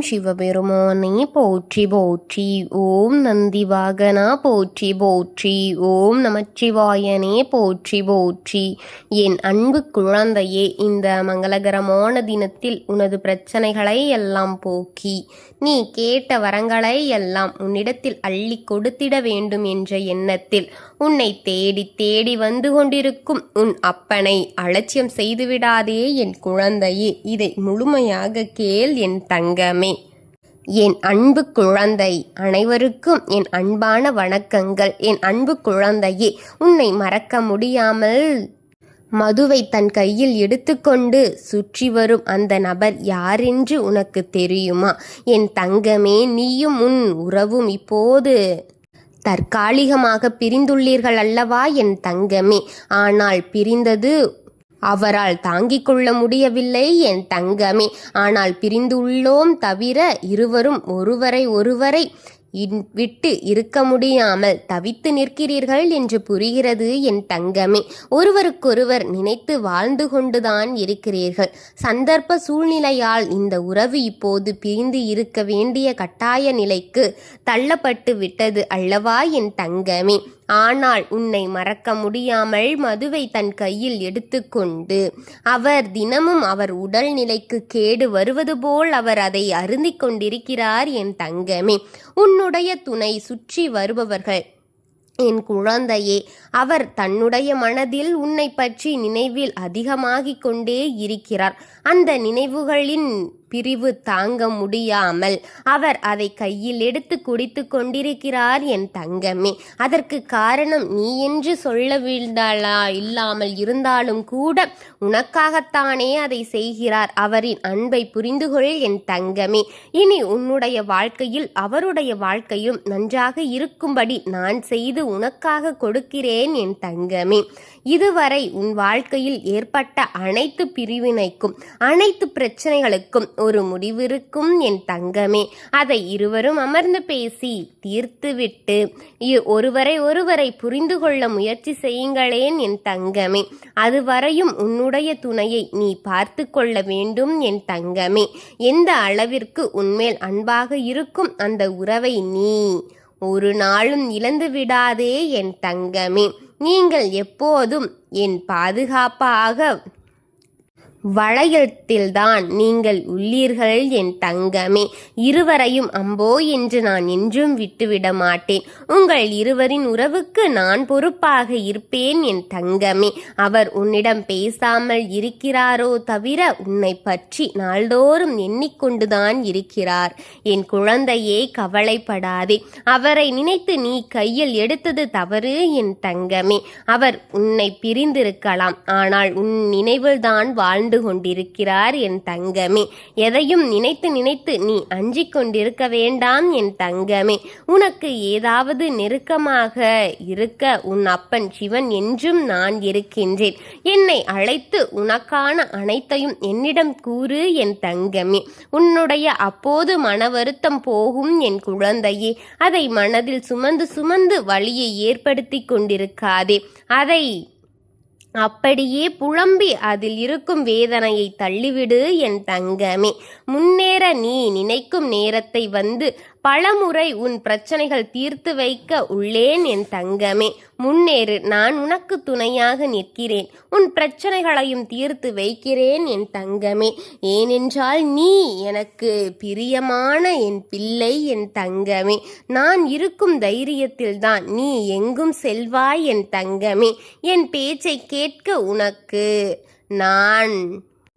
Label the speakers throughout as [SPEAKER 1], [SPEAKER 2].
[SPEAKER 1] சிவபெருமானை போற்றி போற்றி. ஓம் நந்திவாகனா போற்றி போற்றி. ஓம் நமச்சிவாயனே போற்றி போற்றி. என் அன்பு குழந்தையே, இந்த மங்களகரமான தினத்தில் உனது பிரச்சனைகளை எல்லாம் போக்கி நீ கேட்ட வரங்களை எல்லாம் உன்னிடத்தில் அள்ளி கொடுத்திட வேண்டும் என்ற எண்ணத்தில் உன்னை தேடி தேடி வந்து கொண்டிருக்கும் உன் அப்பனை அலட்சியம் செய்துவிடாதே என் குழந்தையே. இதை முழுமையாக கேள் என் தங்கமே. என் அன்பு குழந்தை, அனைவருக்கும் என் அன்பான வணக்கங்கள். என் அன்பு குழந்தையே, உன்னை மறக்க முடியாமல் மதுவை தன் கையில் எடுத்துக்கொண்டு சுற்றி வரும் அந்த நபர் யாரென்று உனக்கு தெரியுமா? என் தங்கமே, நீயும் உன் உறவும் இப்போது தற்காலிகமாக பிரிந்துள்ளீர்கள் அல்லவா என் தங்கமே. ஆனால் பிரிந்தது அவரால் தாங்கிக் கொள்ள முடியவில்லை என் தங்கமே. ஆனால் பிரிந்துள்ளோம் தவிர இருவரும் ஒருவரை விட்டு இருக்க முடியாமல் தவித்து நிற்கிறீர்கள் என்று புரிகிறது என் தங்கமே. ஒருவருக்கொருவர் நினைத்து வாழ்ந்து கொண்டுதான் இருக்கிறீர்கள். சந்தர்ப்ப சூழ்நிலையால் இந்த உறவு இப்போது பிரிந்து இருக்க வேண்டிய கட்டாய நிலைக்கு தள்ளப்பட்டு விட்டது அல்லவா என் தங்கமே. ஆனால் உன்னை மறக்க முடியாமல் மதுவை தன் கையில் எடுத்துக்கொண்டு அவர் தினமும் அவர் உடல் நிலைக்கு கேடு வருவது போல் அவர் அதை அருந்திக் கொண்டிருக்கிறார் என் தங்கமே. உன்னுடைய துணை சுற்றி வருபவர்கள் என் குழந்தையே, அவர் தன்னுடைய மனதில் உன்னை பற்றி நினைவில் அதிகமாகிக் கொண்டே இருக்கிறார். அந்த நினைவுகளின் பிரிவு தாங்க முடியாமல் அவர் அதை கையில் எடுத்து குடித்து கொண்டிருக்கிறார் என் தங்கமே. அதற்கு காரணம் நீ என்று சொல்லவில்லை இல்லாமல் இருந்தாலும் கூட உனக்காகத்தானே அதை செய்கிறார். அவரின் அன்பை புரிந்து கொள் என் தங்கமே. இனி உன்னுடைய வாழ்க்கையில் அவருடைய வாழ்க்கையும் நன்றாக இருக்கும்படி நான் செய்து உனக்காக கொடுக்கிறேன் என் தங்கமே. இதுவரை உன் வாழ்க்கையில் ஏற்பட்ட அனைத்து பிரிவினைக்கும் அனைத்து பிரச்சனைகளுக்கும் ஒரு முடிவிருக்கும் என் தங்கமே. அதை இருவரும் அமர்ந்து பேசி தீர்த்துவிட்டு ஒருவரை புரிந்து கொள்ள முயற்சி செய்யுங்களேன் என் தங்கமே. அதுவரையும் உன்னுடைய துணையை நீ பார்த்து கொள்ள வேண்டும் என் தங்கமே. எந்த அளவிற்கு உன்மேல் அன்பாக இருக்கும் அந்த உறவை நீ ஒரு நாளும் இழந்து விடாதே என் தங்கமே. நீங்கள் எப்போதும் என் பாதுகாப்பாக வளையத்தில்தான் நீங்கள் உள்ளீர்கள் என் தங்கமே. இருவரையும் அம்போ என்று நான் என்றும் விட்டுவிட மாட்டேன். உங்கள் இருவரின் உறவுக்கு நான் பொறுப்பாக இருப்பேன் என் தங்கமே. அவர் உன்னிடம் பேசாமல் இருக்கிறாரோ தவிர உன்னை பற்றி நாள்தோறும் எண்ணிக்கொண்டுதான் இருக்கிறார் என் குழந்தையே. கவலைப்படாதே. அவரை நினைத்து நீ கையில் எடுத்தது தவறு என் தங்கமே. அவர் உன்னை பிரிந்திருக்கலாம், ஆனால் உன் நினைவில்தான் வாழ்ந்து கொண்டிருக்கிறார் என் தங்கமே. எதையும் நினைத்து நினைத்து நீ அஞ்சிக் கொண்டிருக்க வேண்டாம் என் தங்கமே. உனக்கு ஏதாவது நெருக்கமாக இருக்க உன் அப்பன் சிவன் என்றும் நான் இருக்கின்றேன். என்னை அழைத்து உனக்கான அனைத்தையும் என்னிடம் கூறு என் தங்கமே. உன்னுடைய அப்போது மன வருத்தம் போகும் என் குழந்தையே. அதை மனதில் சுமந்து சுமந்து வலியை ஏற்படுத்தி கொண்டிருக்காதே. அதை அப்படியே புலம்பி அதில் இருக்கும் வேதனையை தள்ளிவிடு என் தங்கமே. முன்னேற நீ நினைக்கும் நேரத்தை வந்து பலமுறை உன் பிரச்சனைகள் தீர்த்து வைக்க உள்ளேன் என் தங்கமே. முன்னேறு. நான் உனக்கு துணையாக நிற்கிறேன். உன் பிரச்சனைகளையும் தீர்த்து வைக்கிறேன் என் தங்கமே. ஏனென்றால் நீ எனக்கு பிரியமான என் பிள்ளை என் தங்கமே. நான் இருக்கும் தைரியத்தில்தான் நீ எங்கும் செல்வாய் என் தங்கமே. என் பேச்சை கேட்க உனக்கு நான்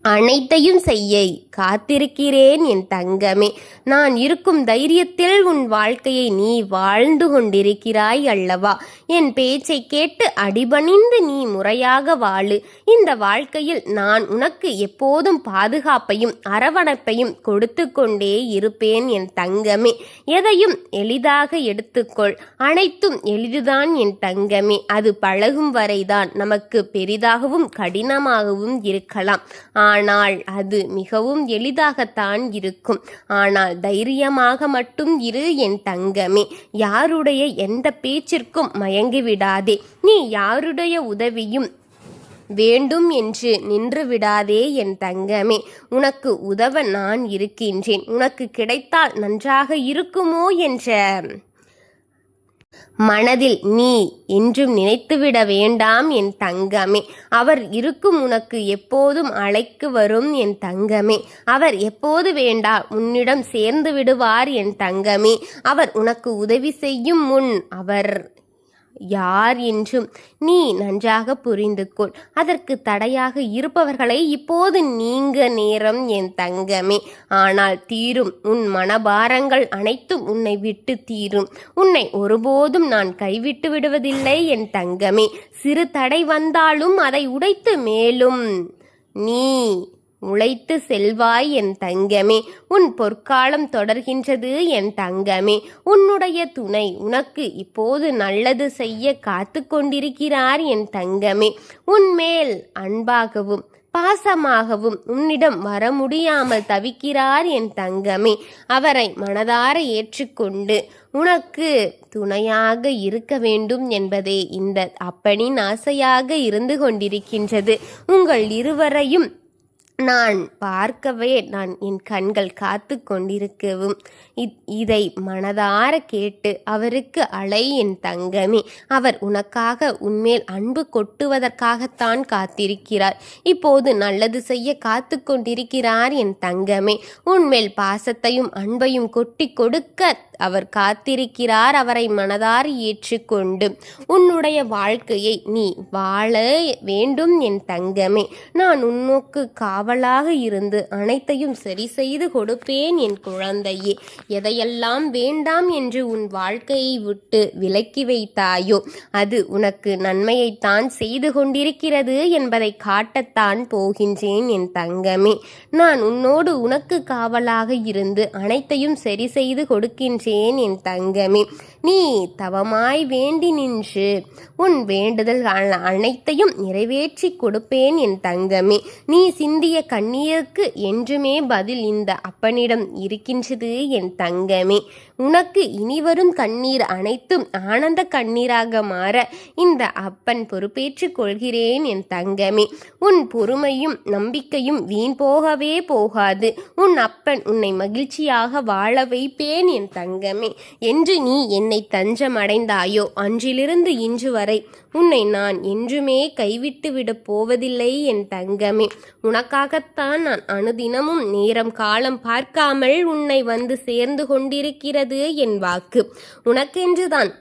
[SPEAKER 1] அனைத்தையும் செய்ய காத்திருக்கிறேன் என் தங்கமே. நான் இருக்கும் தைரியத்தில் உன் வாழ்க்கையை நீ வாழ்ந்து கொண்டிருக்கிறாய் அல்லவா? என் பேச்சை கேட்டு அடிபணிந்து நீ முறையாக வாழு. இந்த வாழ்க்கையில் நான் உனக்கு எப்போதும் பாதுகாப்பையும் அரவணைப்பையும் கொடுத்து கொண்டே இருப்பேன் என் தங்கமே. எதையும் எளிதாக எடுத்துக்கொள். அனைத்தும் எளிதுதான் என் தங்கமே. அது பழகும் வரைதான் நமக்கு பெரிதாகவும் கடினமாகவும் இருக்கலாம். ஆனால் அது மிகவும் எளிதாகத்தான் இருக்கும். ஆனால் தைரியமாக மட்டும் இரு என் தங்கமே. யாருடைய எந்த பேச்சிற்கும் மயங்கிவிடாதே. நீ யாருடைய உதவியும் வேண்டும் என்று நின்று விடாதே என் தங்கமே. உனக்கு உதவ நான் இருக்கின்றேன். உனக்கு கிடைத்தால் நன்றாக இருக்குமோ என்ற மனதில் நீ என்றும் நினைத்துவிட வேண்டாம் என் தங்கமே. அவர் இருக்கும் உனக்கு எப்போதும் அழைக்கு வரும் என் தங்கமே. அவர் எப்போது வேண்டாம் உன்னிடம் சேர்ந்து விடுவார் என் தங்கமே. அவர் உனக்கு உதவி செய்யும் முன் அவர் யார் என்றும் நீ நன்றாக புரிந்து கொள். அதற்கு தடையாக இருப்பவர்களை இப்போது நீங்க நேரம் என் தங்கமே. ஆனால் தீரும் உன் மனபாரங்கள் அனைத்தும் உன்னை விட்டு தீரும். உன்னை ஒருபோதும் நான் கைவிட்டு விடுவதில்லை என் தங்கமே. சிறு தடை வந்தாலும் அதை உடைத்து மேலும் நீ உழைத்து செல்வாய் என் தங்கமே. உன் பொற்காலம் தொடர்கின்றது என் தங்கமே. உன்னுடைய துணை உனக்கு இப்போது நல்லது செய்ய காத்து கொண்டிருக்கிறார் என் தங்கமே. உன்மேல் அன்பாகவும் பாசமாகவும் உன்னிடம் வர முடியாமல் தவிக்கிறார் என் தங்கமே. அவரை மனதார ஏற்றுக்கொண்டு உனக்கு துணையாக இருக்க வேண்டும் என்பதே இந்த அப்பனின் ஆசையாக இருந்து கொண்டிருக்கின்றது. உங்கள் இருவரையும் நான் பார்க்கவே நான் என் கண்கள் காத்து கொண்டிருக்கவும் இதை மனதார கேட்டு அவருக்கு அழை என் தங்கமே. அவர் உனக்காக உன்மேல் அன்பு கொட்டுவதற்காகத்தான் காத்திருக்கிறார். இப்போது நல்லது செய்ய காத்து கொண்டிருக்கிறார் என் தங்கமே. உன்மேல் பாசத்தையும் அன்பையும் கொட்டி கொடுக்க அவர் காத்திருக்கிறார். அவரை மனதார ஏற்றுக்கொண்டு உன்னுடைய வாழ்க்கையை நீ வாழ வேண்டும் என் தங்கமே. நான் உன்னோக்கு காவலாக இருந்து அனைத்தையும் சரி செய்து கொடுப்பேன் என் குழந்தையே. எதையெல்லாம் வேண்டாம் என்று உன் வாழ்க்கையை விட்டு விலக்கி வைத்தாயோ அது உனக்கு நன்மையைத்தான் செய்து கொண்டிருக்கிறது என்பதை காட்டத்தான் போகின்றேன் என் தங்கமே. நான் உன்னோடு உனக்கு காவலாக இருந்து அனைத்தையும் சரி செய்து கொடுக்கின்றேன் என் தங்கமே. நீ தவமாய் வேண்டி நின்று உன் வேண்டுதல் அனைத்தையும் நிறைவேற்றி கொடுப்பேன் என் தங்கமே. நீ சிந்திய கண்ணீருக்கு என்றுமே பதில் இந்த அப்பனிடம் இருக்கின்றது என் தங்கமே. உனக்கு இனிவரும் கண்ணீர் அனைத்தும் ஆனந்த கண்ணீராக மாற இந்த அப்பன் பொறுப்பேற்றுக் கொள்கிறேன் என் தங்கமே. உன் பொறுமையும் நம்பிக்கையும் வீண் போகவே போகாது. உன் அப்பன் உன்னை மகிழ்ச்சியாக வாழ வைப்பேன் என் தங்கமே. என்று நீ என்னை தஞ்சம் அடைந்தாயோ அன்றிலிருந்து இன்று வரை உன்னை நான் என்றுமே கைவிட்டு விடப் போவதில்லை என் தங்கமே. உனக்காகத்தான் நான் அனுதினமும் நேரம் காலம் பார்க்காமல் உன்னை வந்து சேர்ந்து கொண்டிருக்கிறது என் வாக்கு. உனக்கென்றுதான்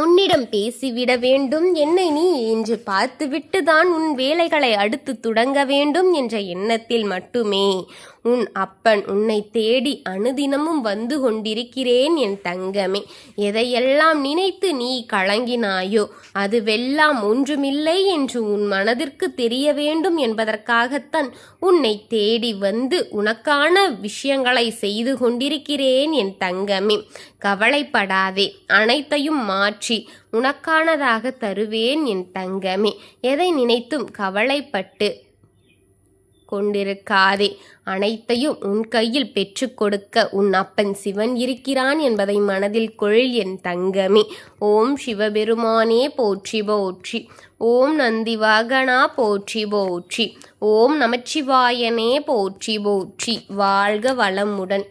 [SPEAKER 1] உன்னிடம் பேசிவிட வேண்டும். என்னை நீ இன்று பார்த்துவிட்டு தான் உன் வேலைகளை அடுத்து தொடங்க வேண்டும் என்ற எண்ணத்தில் மட்டுமே உன் அப்பன் உன்னை தேடி அனுதினமும் வந்து கொண்டிருக்கிறேன் என் தங்கமே. எதையெல்லாம் நினைத்து நீ கலங்கினாயோ அதுவெல்லாம் ஒன்றுமில்லை என்று உன் மனதிற்கு தெரிய வேண்டும் என்பதற்காகத்தான் உன்னை தேடி வந்து உனக்கான விஷயங்களை செய்து கொண்டிருக்கிறேன் என் தங்கமே. கவலைப்படாதே, அனைத்தையும் மாற்றி உனக்கானதாக தருவேன் என் தங்கமே. எதை நினைத்தும் கவலைப்பட்டு கொண்டிருக்காதே. அனைத்தையும் உன் கையில் பெற்று கொடுக்க உன் அப்பன் சிவன் இருக்கிறான் என்பதை மனதில் கொள் என் தங்கமே. ஓம் சிவபெருமானே போற்றி போற்றி. ஓம் நந்திவாகனா போற்றி போற்றி. ஓம் நமச்சிவாயனே போற்றி போற்றி. வாழ்க வளமுடன்.